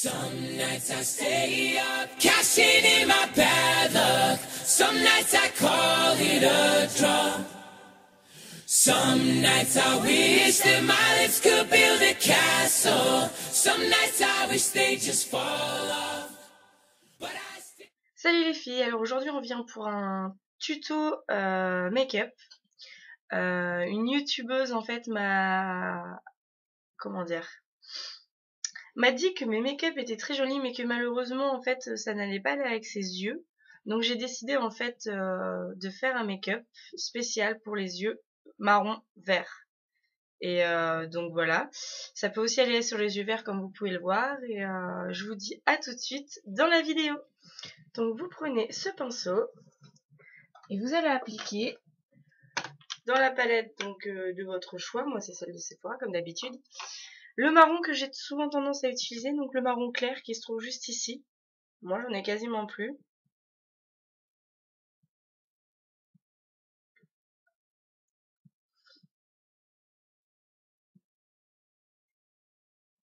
Some nights I stay up, cashing in my bad luck. Some nights I call it a draw. Some nights I wish that my lips could build a castle. Some nights I wish they just fall off. But I still... Salut les filles, alors aujourd'hui on revient pour un tuto make-up. Une youtubeuse en fait m'a dit que mes make-up étaient très jolis mais que malheureusement en fait ça n'allait pas aller avec ses yeux. Donc j'ai décidé en fait de faire un make-up spécial pour les yeux marron vert. Et donc voilà, ça peut aussi aller sur les yeux verts comme vous pouvez le voir. Et je vous dis à tout de suite dans la vidéo. Donc vous prenez ce pinceau et vous allez appliquer dans la palette donc de votre choix. Moi c'est celle de Sephora comme d'habitude. Le marron que j'ai souvent tendance à utiliser, donc le marron clair qui se trouve juste ici. Moi j'en ai quasiment plus.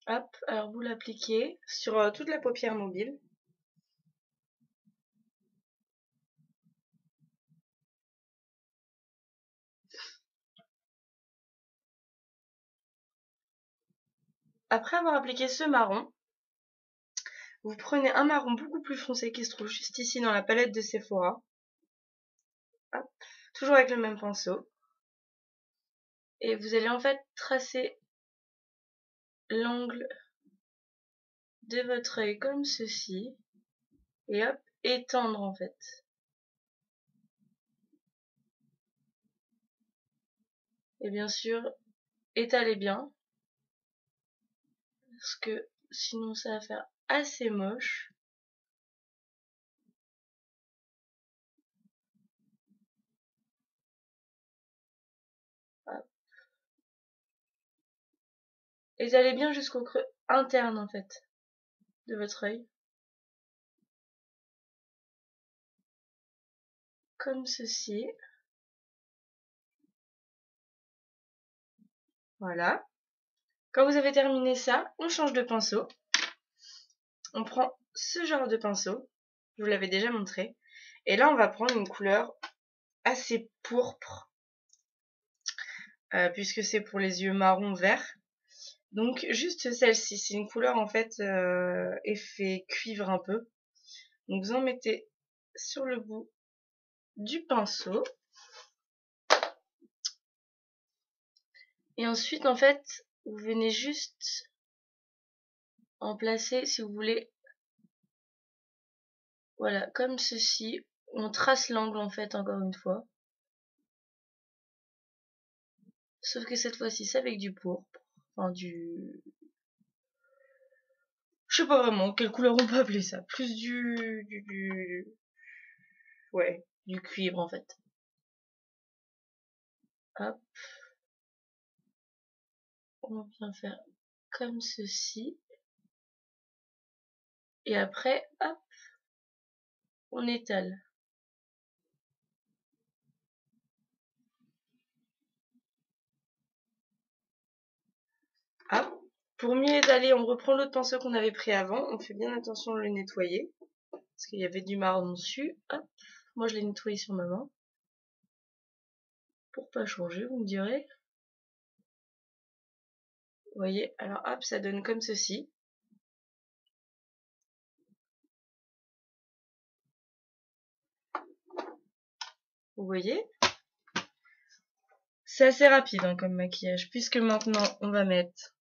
Hop, alors vous l'appliquez sur toute la paupière mobile. Après avoir appliqué ce marron, vous prenez un marron beaucoup plus foncé qui se trouve juste ici dans la palette de Sephora. Hop, toujours avec le même pinceau. Et vous allez en fait tracer l'angle de votre œil comme ceci. Et hop, étendre en fait. Et bien sûr, étalez bien. Parce que sinon ça va faire assez moche. Hop. Étalez bien jusqu'au creux interne en fait de votre œil. Comme ceci. Voilà. Quand vous avez terminé ça, on change de pinceau. On prend ce genre de pinceau. Je vous l'avais déjà montré. Et là, on va prendre une couleur assez pourpre. Puisque c'est pour les yeux marron vert. Donc, juste celle-ci. C'est une couleur, en fait, effet cuivre un peu. Donc, vous en mettez sur le bout du pinceau. Et ensuite, en fait, vous venez juste en placer, si vous voulez, voilà, comme ceci. On trace l'angle, en fait, encore une fois. Sauf que cette fois-ci, c'est avec du pourpre. Enfin, je sais pas vraiment quelle couleur on peut appeler ça. Plus ouais, du cuivre, en fait. Hop. On vient faire comme ceci. Et après, hop, on étale. Hop. Pour mieux étaler, on reprend l'autre pinceau qu'on avait pris avant. On fait bien attention de le nettoyer. Parce qu'il y avait du marron dessus. Hop. Moi, je l'ai nettoyé sur ma main. Pour pas changer, vous me direz. Vous voyez, alors hop, ça donne comme ceci. Vous voyez? C'est assez rapide hein, comme maquillage, puisque maintenant on va mettre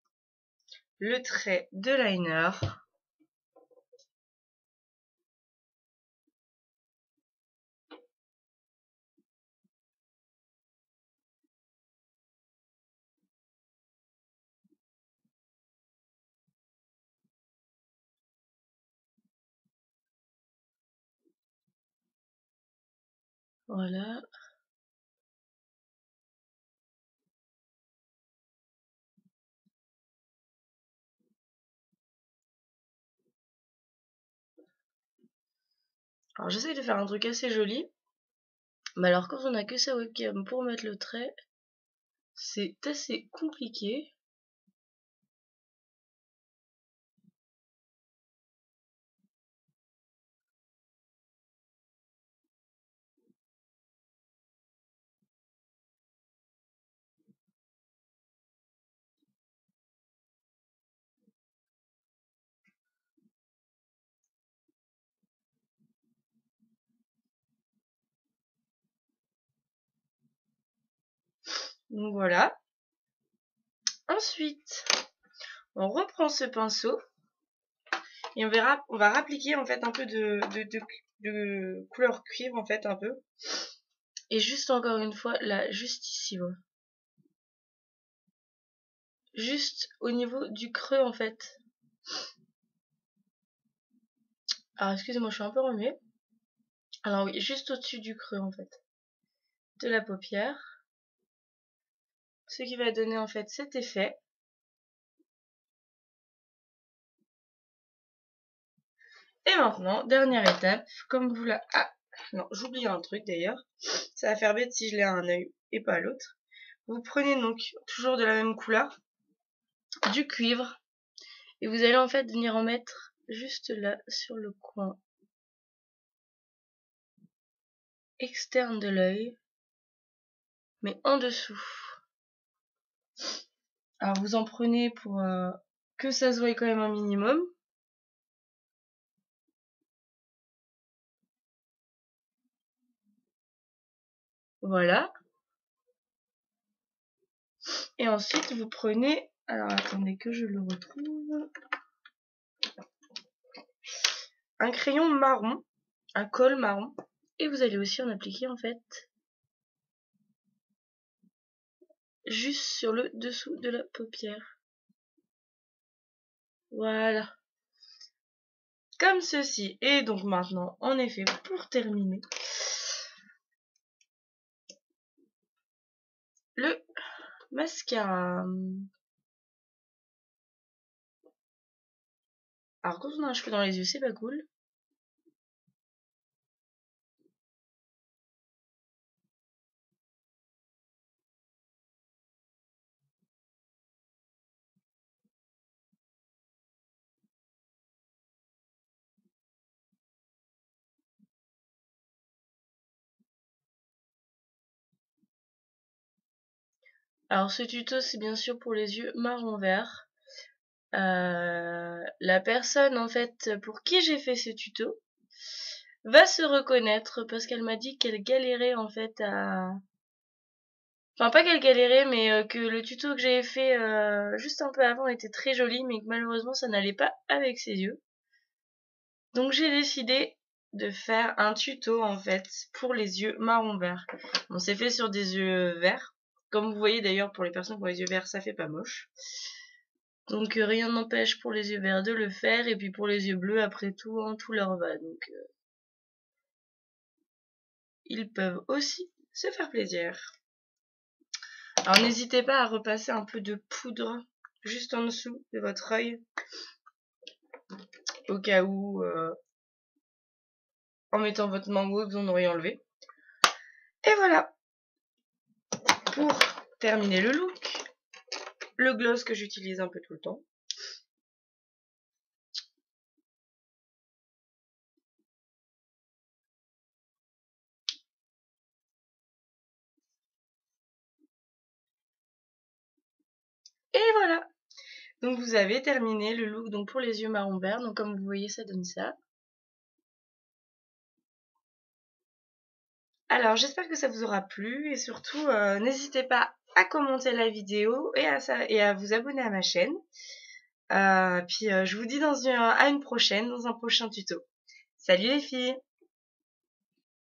le trait de liner. Voilà. Alors j'essaye de faire un truc assez joli. Mais alors quand on a que sa webcam pour mettre le trait, c'est assez compliqué. Donc voilà. Ensuite, on reprend ce pinceau et on va rappliquer en fait un peu de couleur cuivre en fait un peu. Et juste encore une fois là, juste ici, voilà. Juste au niveau du creux en fait. Alors excusez-moi, je suis un peu remuée. Alors oui, juste au-dessus du creux en fait de la paupière. Ce qui va donner en fait cet effet. Et maintenant, dernière étape, comme vous la... Ah, non, j'oublie un truc d'ailleurs. Ça va faire bête si je l'ai à un œil et pas à l'autre. Vous prenez donc toujours de la même couleur, du cuivre, et vous allez en fait venir en mettre juste là sur le coin externe de l'œil, mais en dessous. Alors vous en prenez pour que ça se voie quand même un minimum. Voilà. Et ensuite vous prenez, alors attendez que je le retrouve, un crayon marron, un col marron, et vous allez aussi en appliquer en fait juste sur le dessous de la paupière. Voilà. Comme ceci. Et donc maintenant, en effet, pour terminer, le mascara. Alors quand on a un cheveu dans les yeux, c'est pas cool. Alors ce tuto, c'est bien sûr pour les yeux marron vert. La personne en fait pour qui j'ai fait ce tuto va se reconnaître parce qu'elle m'a dit qu'elle galérait en fait à... Enfin pas qu'elle galérait mais que le tuto que j'avais fait juste un peu avant était très joli mais que malheureusement ça n'allait pas avec ses yeux. Donc j'ai décidé de faire un tuto en fait pour les yeux marron vert. On s'est fait sur des yeux verts. Comme vous voyez d'ailleurs pour les personnes qui ont les yeux verts ça fait pas moche. Donc rien n'empêche pour les yeux verts de le faire et puis pour les yeux bleus après tout hein, tout leur va. Donc ils peuvent aussi se faire plaisir. Alors n'hésitez pas à repasser un peu de poudre juste en dessous de votre œil au cas où en mettant votre mango vous en auriez enlevé. Et voilà pour terminer le look. Le gloss que j'utilise un peu tout le temps. Et voilà. Donc vous avez terminé le look donc pour les yeux marron vert. Donc comme vous voyez ça donne ça. Alors j'espère que ça vous aura plu et surtout n'hésitez pas à commenter la vidéo et à vous abonner à ma chaîne. Puis je vous dis à une prochaine, dans un prochain tuto. Salut les filles!